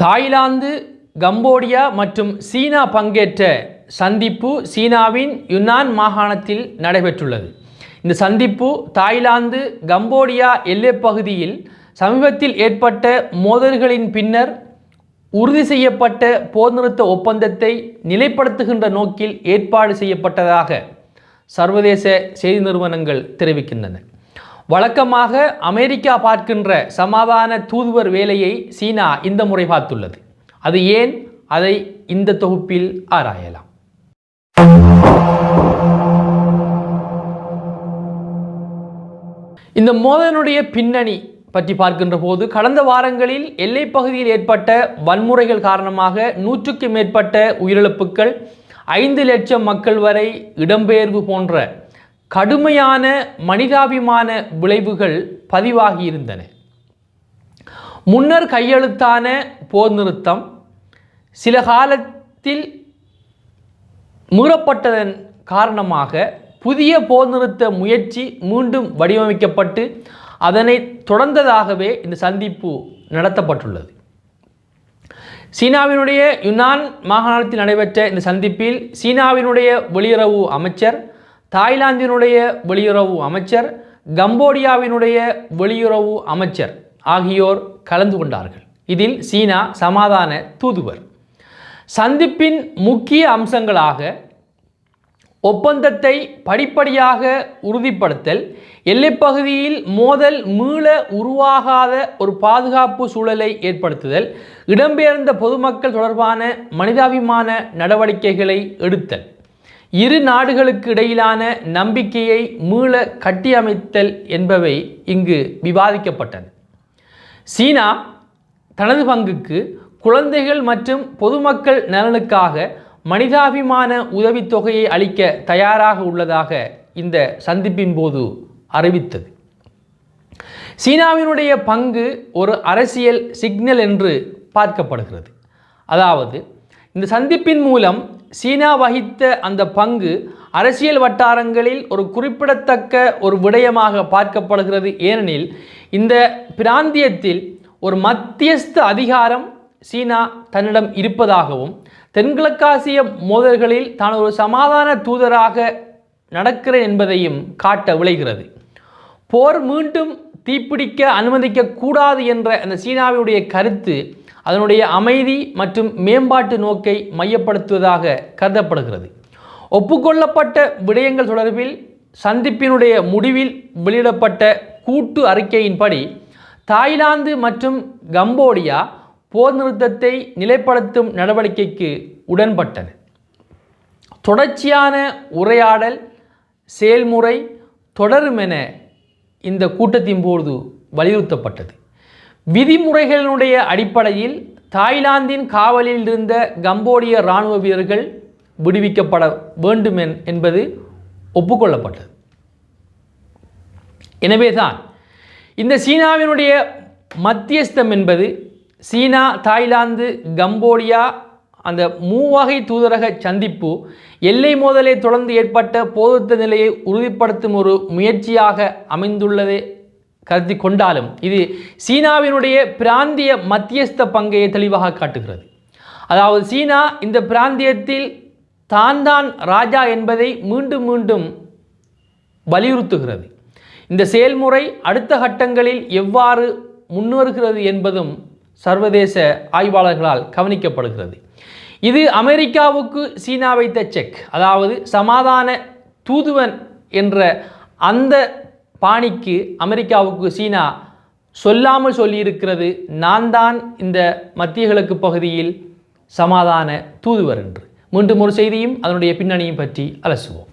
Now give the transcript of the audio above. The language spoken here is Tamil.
தாய்லாந்து, கம்போடியா மற்றும் சீனா பங்கேற்ற சந்திப்பு சீனாவின் யுன்னான் மாகாணத்தில் நடைபெற்றுள்ளது. இந்த சந்திப்பு தாய்லாந்து கம்போடியா எல்லைப் பகுதியில் சமீபத்தில் ஏற்பட்ட மோதல்களின் பின்னர் உறுதி செய்யப்பட்ட போர் நிறுத்த ஒப்பந்தத்தை நிலைப்படுத்துகின்ற நோக்கில் ஏற்பாடு செய்யப்பட்டதாக சர்வதேச செய்தி நிறுவனங்கள் தெரிவிக்கின்றன. வழக்கமாக அமெரிக்கா பார்க்கின்ற சமாதான தூதுவர் வேலையை சீனா இந்த முறை பார்த்துள்ளது. அது ஏன்? அதை இந்த தொகுப்பில் ஆராயலாம். இந்த மோதலுடைய பின்னணி பற்றி பார்க்கின்ற போது, கடந்த வாரங்களில் எல்லைப் பகுதியில் ஏற்பட்ட வன்முறைகள் காரணமாக 100க்கும் மேற்பட்ட உயிரிழப்புகள், 5 லட்சம் மக்கள் வரை இடம்பெயர்வு போன்ற கடுமையான மனிதாபிமான விளைவுகள் பதிவாகியிருந்தன. முன்னர் கையெழுத்தான போர் நிறுத்தம் சில காலத்தில் மீறப்பட்டதன் காரணமாக புதிய போர் நிறுத்த முயற்சி மீண்டும் வடிவமைக்கப்பட்டு அதனை தொடர்ந்ததாகவே இந்த சந்திப்பு நடத்தப்பட்டுள்ளது. சீனாவினுடைய யுன்னான் மாகாணத்தில் நடைபெற்ற இந்த சந்திப்பில் சீனாவினுடைய வெளியுறவு அமைச்சர், தாய்லாந்தினுடைய வெளியுறவு அமைச்சர், கம்போடியாவினுடைய வெளியுறவு அமைச்சர் ஆகியோர் கலந்து கொண்டார்கள். இதில் சீனா சமாதான தூதுவர். சந்திப்பின் முக்கிய அம்சங்களாக ஒப்பந்தத்தை படிப்படியாக உறுதிப்படுத்தல், எல்லைப்பகுதியில் மோதல் மீள உருவாகாத ஒரு பாதுகாப்பு சூழலை ஏற்படுத்துதல், இடம்பெயர்ந்த பொதுமக்கள் தொடர்பான மனிதாபிமான நடவடிக்கைகளை எடுத்தல், இரு நாடுகளுக்கு இடையிலான நம்பிக்கையை மீள கட்டியமைத்தல் என்பவை இங்கு விவாதிக்கப்பட்டன. சீனா தனது பங்குக்கு குழந்தைகள் மற்றும் பொதுமக்கள் நலனுக்காக மனிதாபிமான உதவித்தொகையை அளிக்க தயாராக உள்ளதாக இந்த சந்திப்பின் போது அறிவித்தது. சீனாவினுடைய பங்கு ஒரு அரசியல் சிக்னல் என்று பார்க்கப்படுகிறது. அதாவது இந்த சந்திப்பின் மூலம் சீனா வகித்த அந்த பங்கு அரசியல் வட்டாரங்களில் ஒரு குறிப்பிடத்தக்க ஒரு விடயமாக பார்க்கப்படுகிறது. ஏனெனில் இந்த பிராந்தியத்தில் ஒரு மத்தியஸ்த அதிகாரம் சீனா தன்னிடம் இருப்பதாகவும், தென்கிழக்காசிய மோதல்களில் தான் ஒரு சமாதான தூதராக நடக்கிறேன் என்பதையும் காட்ட விளைகிறது. போர் மீண்டும் தீப்பிடிக்க அனுமதிக்க கூடாது என்ற அந்த சீனாவினுடைய கருத்து அதனுடைய அமைதி மற்றும் மேம்பாட்டு நோக்கை மையப்படுத்துவதாக கருதப்படுகிறது. ஒப்புக்கொள்ளப்பட்ட விடயங்கள் தொடர்பில் சந்திப்பினுடைய முடிவில் வெளியிடப்பட்ட கூட்டு அறிக்கையின்படி தாய்லாந்து மற்றும் கம்போடியா போர் நிறுத்தத்தை நிலைப்படுத்தும் நடவடிக்கைக்கு உடன்பட்டன. தொடர்ச்சியான உரையாடல் செயல்முறை தொடரும் என இந்த கூட்டத்தின் போது வலியுறுத்தப்பட்டது. விதிமுறைகளினுடைய அடிப்படையில் தாய்லாந்தின் காவலில் இருந்த கம்போடிய இராணுவ வீரர்கள் விடுவிக்கப்பட வேண்டும் என்பது ஒப்புக்கொள்ளப்பட்டது. எனவேதான் இந்த சீனாவினுடைய மத்தியஸ்தம் என்பது சீனா, தாய்லாந்து, கம்போடியா அந்த மூவகை தூதரக சந்திப்பு எல்லை மோதலை தொடர்ந்து ஏற்பட்ட போர்நிறுத்த நிலையை உறுதிப்படுத்தும் ஒரு முயற்சியாக அமைந்துள்ளதை கருதி கொண்டாலும் இது சீனாவினுடைய பிராந்திய மத்தியஸ்த பங்கை தெளிவாக காட்டுகிறது. அதாவது சீனா இந்த பிராந்தியத்தில் தான் ராஜா என்பதை மீண்டும் மீண்டும் வலியுறுத்துகிறது. இந்த செயல்முறை அடுத்த கட்டங்களில் எவ்வாறு முன்னேறுகிறது என்பதும் சர்வதேச ஆய்வாளர்களால் கவனிக்கப்படுகிறது. இது அமெரிக்காவுக்கு சீனா வைத்த செக். அதாவது சமாதான தூதுவன் என்ற அந்த பாணிக்கு அமெரிக்காவுக்கு சீனா சொல்லாமல் சொல்லியிருக்கிறது, நான் தான் இந்த மத்திய கிழக்கு பகுதியில் சமாதான தூதுவர் என்று. மீண்டும் ஒரு செய்தியும் அதனுடைய பின்னணியும் பற்றி அலசுவோம்.